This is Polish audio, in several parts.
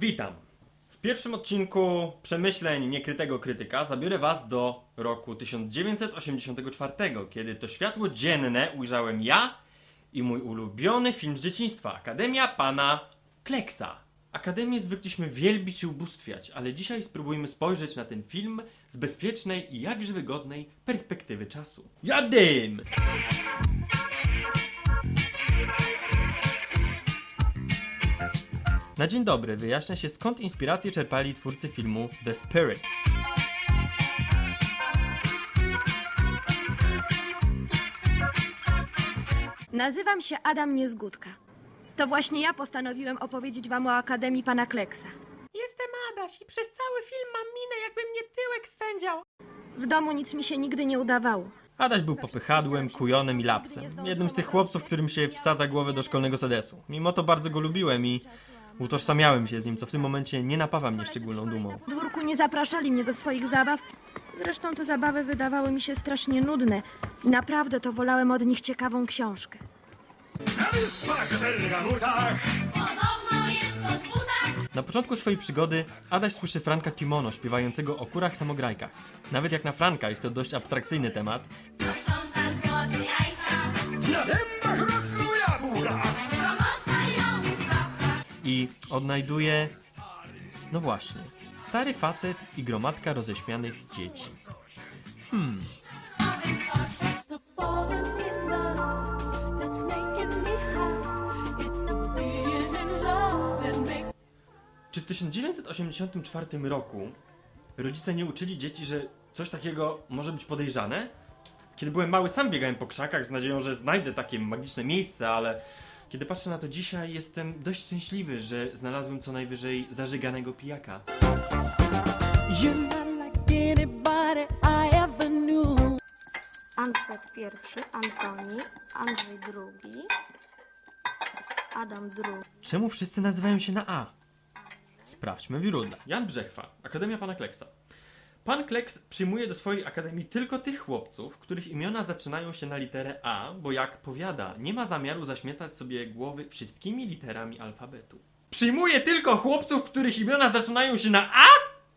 Witam! W pierwszym odcinku Przemyśleń Niekrytego Krytyka zabiorę Was do roku 1984, kiedy to światło dzienne ujrzałem ja i mój ulubiony film z dzieciństwa, Akademia Pana Kleksa. Akademię zwykliśmy wielbić i ubóstwiać, ale dzisiaj spróbujmy spojrzeć na ten film z bezpiecznej i jakże wygodnej perspektywy czasu. Jadym! Na dzień dobry wyjaśnia się, skąd inspirację czerpali twórcy filmu The Spirit. Nazywam się Adam Niezgódka. To właśnie ja postanowiłem opowiedzieć wam o Akademii Pana Kleksa. Jestem Adaś i przez cały film mam minę, jakby mnie tyłek swędział. W domu nic mi się nigdy nie udawało. Adaś był popychadłem, kujonem i lapsem. Jednym z tych chłopców, którym się wsadza głowę do szkolnego sedesu. Mimo to bardzo go lubiłem i utożsamiałem się z nim, co w tym momencie nie napawa mnie szczególną dumą. W dwórku nie zapraszali mnie do swoich zabaw. Zresztą te zabawy wydawały mi się strasznie nudne. I naprawdę to wolałem od nich ciekawą książkę. Na początku swojej przygody Adaś słyszy Franka Kimono śpiewającego o kurach samograjkach. Nawet jak na Franka jest to dość abstrakcyjny temat. I odnajduje, no właśnie, stary facet i gromadka roześmianych dzieci. Czy w 1984 roku rodzice nie uczyli dzieci, że coś takiego może być podejrzane? Kiedy byłem mały, sam biegałem po krzakach z nadzieją, że znajdę takie magiczne miejsce, ale kiedy patrzę na to dzisiaj, jestem dość szczęśliwy, że znalazłem co najwyżej zażyganego pijaka. Alfred I, Antoni, Andrzej II, Adam II. Czemu wszyscy nazywają się na A? Sprawdźmy w źródłach. Jan Brzechwa, Akademia Pana Kleksa. Pan Kleks przyjmuje do swojej akademii tylko tych chłopców, których imiona zaczynają się na literę A, bo jak powiada, nie ma zamiaru zaśmiecać sobie głowy wszystkimi literami alfabetu. Przyjmuje tylko chłopców, których imiona zaczynają się na A?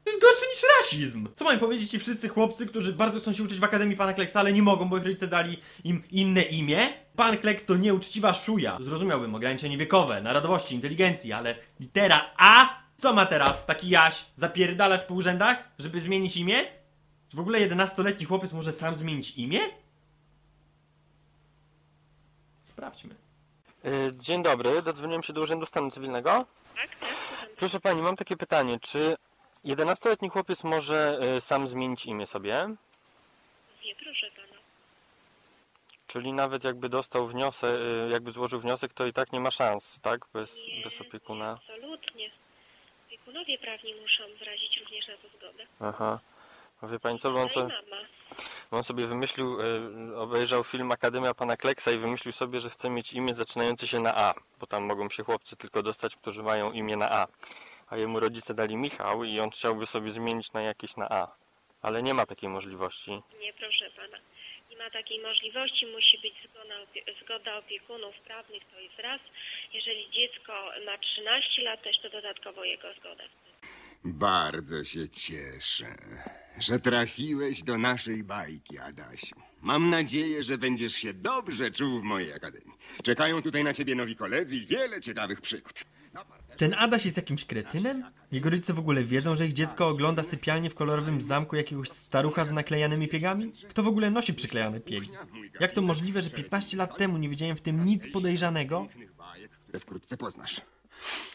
To jest gorsze niż rasizm! Co mają powiedzieć ci wszyscy chłopcy, którzy bardzo chcą się uczyć w Akademii Pana Kleksa, ale nie mogą, bo ich rodzice dali im inne imię? Pan Kleks to nieuczciwa szuja. Zrozumiałbym ograniczenie wiekowe, narodowości, inteligencji, ale litera A? Co ma teraz taki Jaś? Zapierdalasz po urzędach, żeby zmienić imię? Czy w ogóle 11-letni chłopiec może sam zmienić imię? Sprawdźmy. Dzień dobry, dodzwoniłem się do Urzędu Stanu Cywilnego. Tak, tak, słucham. Proszę pani, mam takie pytanie, czy 11-letni chłopiec może sam zmienić imię sobie? Nie, proszę pana. Czyli nawet jakby dostał wniosek, jakby złożył wniosek, to i tak nie ma szans, tak? Bez opiekuna. Nie, absolutnie. Opiekunowie prawni muszą wyrazić również na to zgodę. Aha. A wie pani co, bo on, Tata i mama. on sobie wymyślił, obejrzał film Akademia Pana Kleksa i wymyślił sobie, że chce mieć imię zaczynające się na A, bo tam mogą się chłopcy tylko dostać, którzy mają imię na A. A jemu rodzice dali Michał i on chciałby sobie zmienić na jakieś na A. Ale nie ma takiej możliwości. Nie, proszę pana. Nie ma takiej możliwości. Musi być zgoda opiekunów prawnych, to jest raz. Jeżeli dziecko ma 13 lat, też to dodatkowo jego zgoda. Bardzo się cieszę, że trafiłeś do naszej bajki, Adasiu. Mam nadzieję, że będziesz się dobrze czuł w mojej akademii. Czekają tutaj na ciebie nowi koledzy i wiele ciekawych przygód. Ten Adaś jest jakimś kretynem? Jego rodzice w ogóle wiedzą, że ich dziecko ogląda sypialnię w kolorowym zamku jakiegoś starucha z naklejanymi piegami? Kto w ogóle nosi przyklejane piegi? Jak to możliwe, że 15 lat temu nie widziałem w tym nic podejrzanego? Które wkrótce poznasz.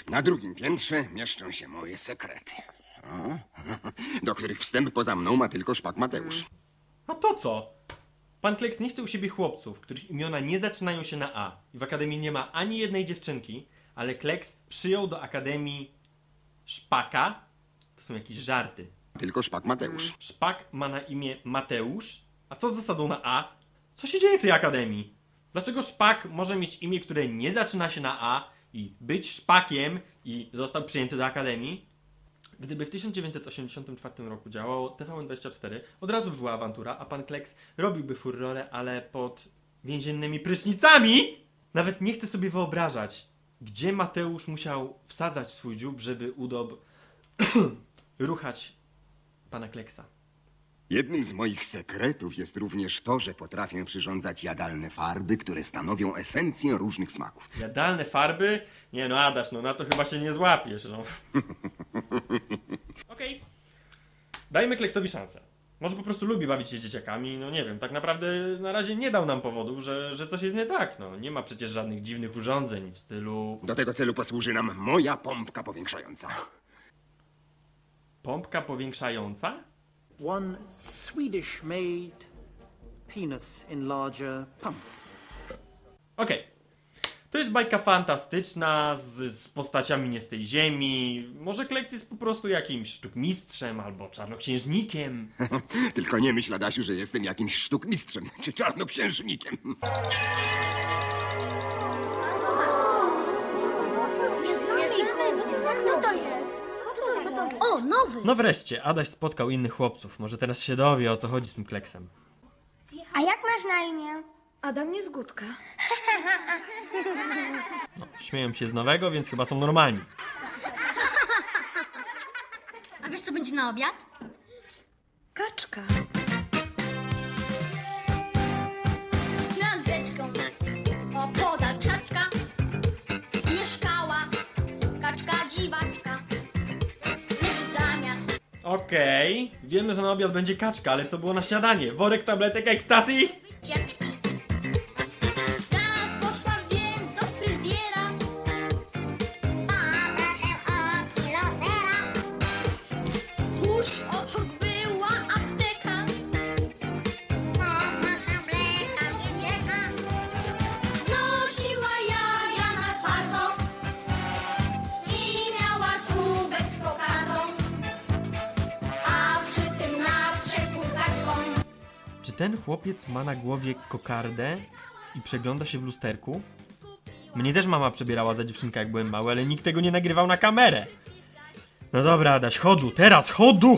Na drugim piętrze mieszczą się moje sekrety. O, do których wstęp poza mną ma tylko szpak Mateusz. A to co? Pan Kleks nie chce u siebie chłopców, których imiona nie zaczynają się na A. I w akademii nie ma ani jednej dziewczynki, ale Kleks przyjął do akademii Szpaka. To są jakieś żarty. Tylko szpak Mateusz. Szpak ma na imię Mateusz. A co z zasadą na A? Co się dzieje w tej akademii? Dlaczego Szpak może mieć imię, które nie zaczyna się na A i być Szpakiem i został przyjęty do akademii? Gdyby w 1984 roku działało TVN24, od razu by była awantura, a pan Kleks robiłby furorę, ale pod więziennymi prysznicami! Nawet nie chcę sobie wyobrażać, gdzie Mateusz musiał wsadzać swój dziób, żeby ruchać pana Kleksa. Jednym z moich sekretów jest również to, że potrafię przyrządzać jadalne farby, które stanowią esencję różnych smaków. Jadalne farby? Nie no, Adaś, no na to chyba się nie złapiesz, no. Okej. Dajmy Kleksowi szansę. Może po prostu lubi bawić się z dzieciakami, no nie wiem, tak naprawdę na razie nie dał nam powodów, że coś jest nie tak, no. Nie ma przecież żadnych dziwnych urządzeń w stylu... Do tego celu posłuży nam moja pompka powiększająca. Pompka powiększająca? One Swedish-made penis enlarger pump. Okej. To jest bajka fantastyczna, z postaciami nie z tej ziemi. Może Kleks jest po prostu jakimś sztukmistrzem albo czarnoksiężnikiem. Tylko nie myśl, Adasiu, że jestem jakimś sztukmistrzem czy czarnoksiężnikiem. Kto to jest? O, nowy! No wreszcie, Adaś spotkał innych chłopców. Może teraz się dowie, o co chodzi z tym Kleksem. A jak masz na imię? Adam Niezgódka. No, śmieją się z nowego, więc chyba są normalni. A wiesz, co będzie na obiad? Kaczka. Nad rzeczką opodal krzaczka mieszkała kaczka dziwaczka. Lecz zamiast Okej, wiemy, że na obiad będzie kaczka, ale co było na śniadanie? Worek tabletek ekstazy? wycieczki raz poszła więc do fryzjera. A proszę o kilo sera. Tuż obok była apteka. O proszę mleka wieka. Znosiła jaja na twardo i miała czubek z kokardą, a przy tym nadszedł kaczką. Czy ten chłopiec ma na głowie kokardę i przegląda się w lusterku? Mnie też mama przebierała za dziewczynkę, jak byłem mały, ale nikt tego nie nagrywał na kamerę. No dobra, Adaś, chodu, teraz, chodu!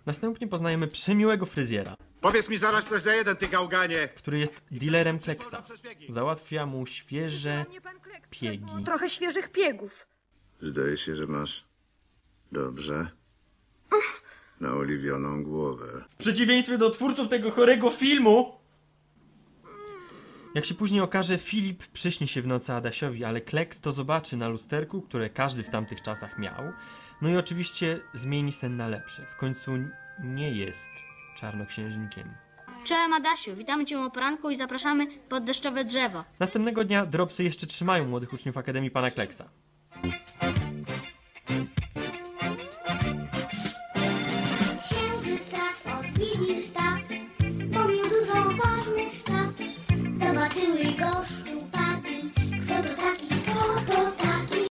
Następnie poznajemy przemiłego fryzjera, Powiedz mi zaraz coś za jeden, ty gałganie. który jest dealerem Kleksa. Załatwia mu świeże piegi. Trochę świeżych piegów. Zdaje się, że masz dobrze naoliwioną głowę. W przeciwieństwie do twórców tego chorego filmu, jak się później okaże, Filip przyśni się w nocy Adasiowi, ale Kleks to zobaczy na lusterku, które każdy w tamtych czasach miał. No i oczywiście zmieni sen na lepsze. W końcu nie jest czarnoksiężnikiem. Cześć Adasiu, witamy Cię o poranku i zapraszamy pod deszczowe drzewo. Następnego dnia dropsy jeszcze trzymają młodych uczniów Akademii Pana Kleksa.